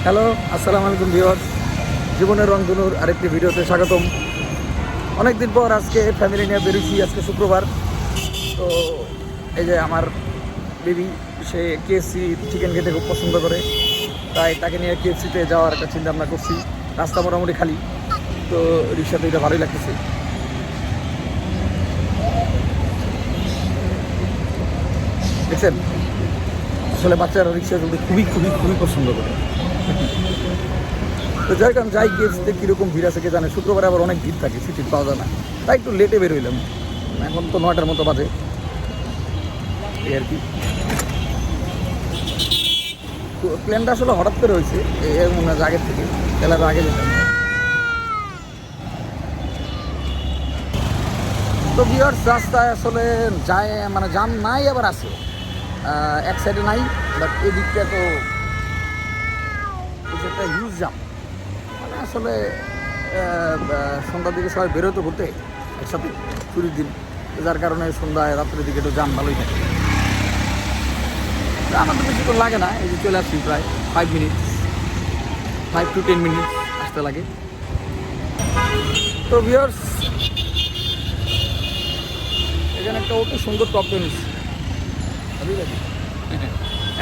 Hello, আসসালামু আলাইকুম viewers. জীবনের রংধনুর আরেকটি ভিডিওতে স্বাগতম। অনেকদিন পর আজকে ফ্যামিলি নিয়ে বেরিয়েছি। আজকে শুক্রবার। তো এই যে আমার বেবি, সে কেএফসি চিকেন খেতে খুব পছন্দ করে, তাই তাকে নিয়ে কেএফসিতে যাওয়ার একটা চিন্তা ভাবনা করছি। রাস্তা মোটামুটি খালি, তো রিক্সাতে এটা ভালোই লাগতেছে। দেখছেন, আসলে বাচ্চারা রিক্সা চলতে খুবই খুবই খুবই পছন্দ করে। তো যার কারণ যাই গিয়েছে কীরকম ভিড় আছে কে জানে। শুক্রবারে আবার অনেক ভিড় থাকে, সিট পাওয়া যায় না, তাই একটু লেটে বেরোইলাম। এখন তো 9টার মতো বাজে, এই আর কি। তো প্ল্যানটা আসলে হঠাৎ করে হয়েছে, এর মনে হয় আগের থেকে, খেলার আগে যেতাম। তো ভিউয়ার্স, রাস্তায় আসলে যায় মানে জাম নাই, আবার আছে এক সাইডে নাই, বাট এদিকটা তো একটা হিউজ জাম। মানে আসলে সন্ধ্যার দিকে সবাই বেরোতে ঘুরতে একসাথে, ছুটির দিন, যার কারণে সন্ধ্যায় রাত্রের দিকে একটু জাম ভালোই থাকে। আমাদের বেশি তো লাগে না, এই যে চলে আসছি প্রায় 5 to 10 মিনিট আসতে লাগে। তো ভিউয়ার্স, এখানে একটা অতি সুন্দর টপ টেনিস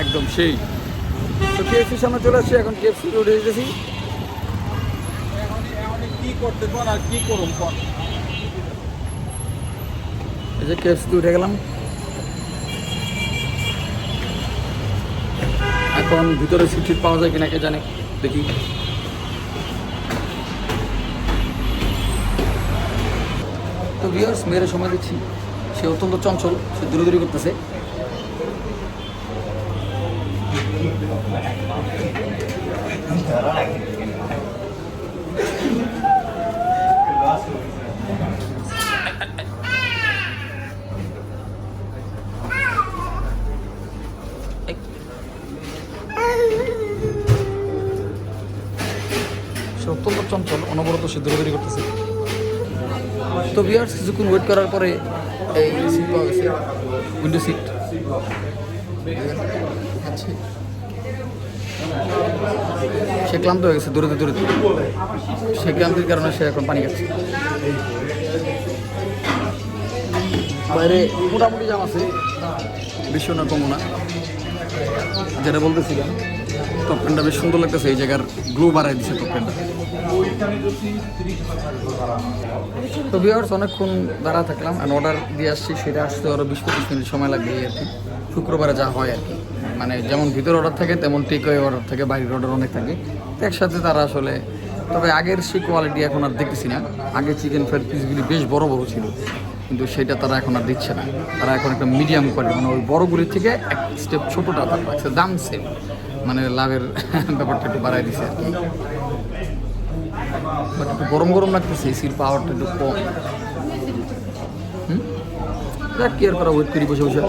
একদম সেই। তো কেএফসির সামনে চলে আসছি, এখন কেএফসি উঠে এসেছি। কি করতে কোন আর কি করুন কোন, এই যে কেএফসি উঠে গেলাম। এখন ভিতরে সিট পাওয়া যায় কিনা কে জানে, দেখি। তো ভিউয়ার্স, মেয়ের সময় দিচ্ছি, সে অত্যন্ত চঞ্চল, সে দূরে করতেছে। সে অত্যন্ত চঞ্চল, অনবরত সে দূরে করতেছে। তো ভিউয়ার্স, কিছুক্ষণ ওয়েট করার পরে এই সিট পাওয়া গেছে, উইন্ডো সিট। সে ক্লান্ত হয়ে গেছে দূরে, সে ক্লান্তির কারণে সে এখন পানি খাচ্ছে। বাইরে মোটামুটি জাম আছে, বেশি না কমও না। যেটা বলতেছিলাম, টপ টেনটা বেশ সুন্দর লাগতেছে, এই জায়গার গ্লো বাড়াই দিচ্ছে টপ টেনটা। তো ভিউয়ার্স, অনেকক্ষণ দাঁড়া থাকলাম, অর্ডার দিয়ে আসছি, সেটা আসতে আরও 20-25 মিনিট সময় লাগবে আর কি। শুক্রবারে যা হয় আর কি, মানে যেমন ভিতরে অর্ডার থাকে তেমন টেকওয়ে অর্ডার থাকে, বাইরের অর্ডার অনেক থাকে। তো একসাথে তারা আসলে, তবে আগের সেই কোয়ালিটি এখন আর দেখতেছি না। আগে চিকেন ফ্রাইড পিসগুলি বেশ বড় বড় ছিল, কিন্তু সেটা তারা এখন আর দিচ্ছে না। তারা এখন একটা মিডিয়াম কোয়ালিটি, মানে ওই বড়গুলির থেকে এক স্টেপ ছোটোটা তার রাখছে, দাম সেম, মানে লাভের ব্যাপারটা একটু বাড়াই দিচ্ছে আর কি। বাট একটু গরম গরম লাগতেছে, এসির পাওয়ারটা একটু কম। যাক, কেয়ার করা, ওয়েট করি বসে বসে।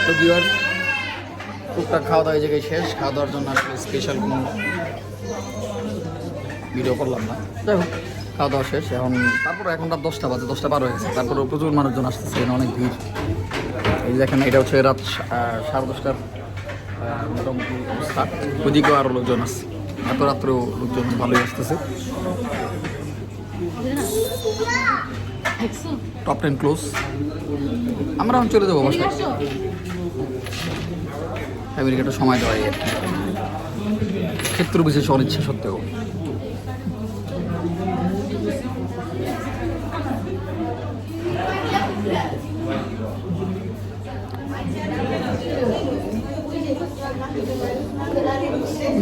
তো ভিউয়ার্স, টুকটাক খাওয়া দাওয়া এই জায়গায় শেষ। খাওয়া দাওয়ার জন্য আসলে স্পেশাল কোনো ভিডিও করলাম না। যাই হোক, খাওয়া দাওয়া শেষ। এখন এখন রাত 10টা বাজে, 10টা পার হয়ে গেছে, তারপরে প্রচুর মানুষজন আসতেছে, অনেক ভিড়। এই দেখেন, এটা হচ্ছে রাত 10:30টার মোটামুটি অবস্থা। ওদিকেও আরও লোকজন আসছে, এত রাত্রেও লোকজন ভালোই আসতেছে। টপ টেন ক্লোজ, আমরা এখন চলে যাবো বাসায়। ফ্যামিলিকে একটা সময় দেওয়া, আর কি, ক্ষেত্র বিশেষ অনিচ্ছা সত্ত্বেও।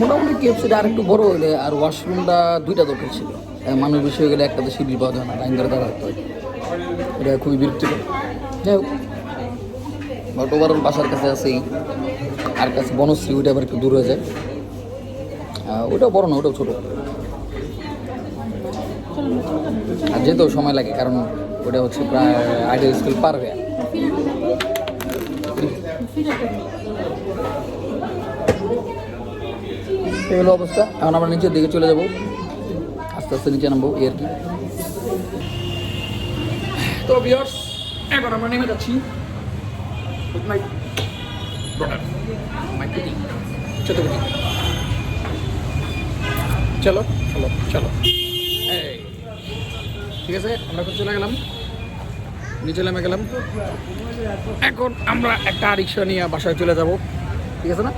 মোটামুটি কেএফসিটা আর একটু বড় হলে, আর ওয়াশরুমটা 2টা দরকার ছিল। মানুষ বেশি হয়ে গেলে একটাতে সিঁড়ি পাওয়া যায় না, লাইন ধরে দাঁড়াতে হয়, এটা খুবই বিরক্তিকর। যাই হোক, বাট ওভারঅল বাসার কাছে আছেই। আর কাছে বনশ্রী, ওইটা আবার একটু দূর হয়ে যায়। ওটাও বড় না, ওটাও ছোটো, আর যেতেও সময় লাগে, কারণ ওটা হচ্ছে প্রায় আইডিয়াল স্কুল পার হয়ে। এই হলো অবস্থা। এখন আমরা নিচের দিকে চলে যাবো, আস্তে আস্তে নিচে নামবো, এই আর কি। তো ভিউয়ার্স, এখন আমরা নেমে যাচ্ছি। Good night, brother. My kitty. চলো চলো চলো, এই ঠিক আছে, আমরা এখন চলে গেলাম, নিচে নেমে গেলাম। এখন আমরা একটা রিক্সা নিয়ে বাসায় চলে যাব, ঠিক আছে না?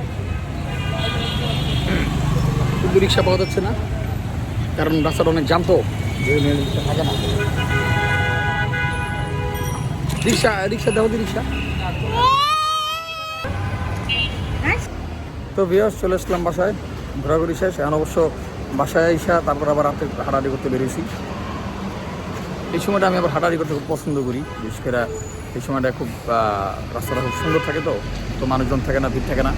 কিন্তু রিক্সা পাওয়া যাচ্ছে না, কারণ রাস্তাটা অনেক জাম তো, রিক্সা থাকে না। রিক্সা রিক্সা দাও, রিক্সা। তো ভিউয়ার্স, চলে আসলাম বাসায়, ঘোরাঘুরি শেষ। এখন অবশ্য বাসায় আইসা তারপর আবার রাতে হাঁটাহাঁটি করতে বেরিয়েছি। এই সময়টা আমি আবার হাঁটাহাঁটি করতে খুব পছন্দ করি, বিশেষ করে এই সময়টা খুব রাস্তাটা খুব সুন্দর থাকে, তো তো মানুষজন থাকে না, ভিড় থাকে না।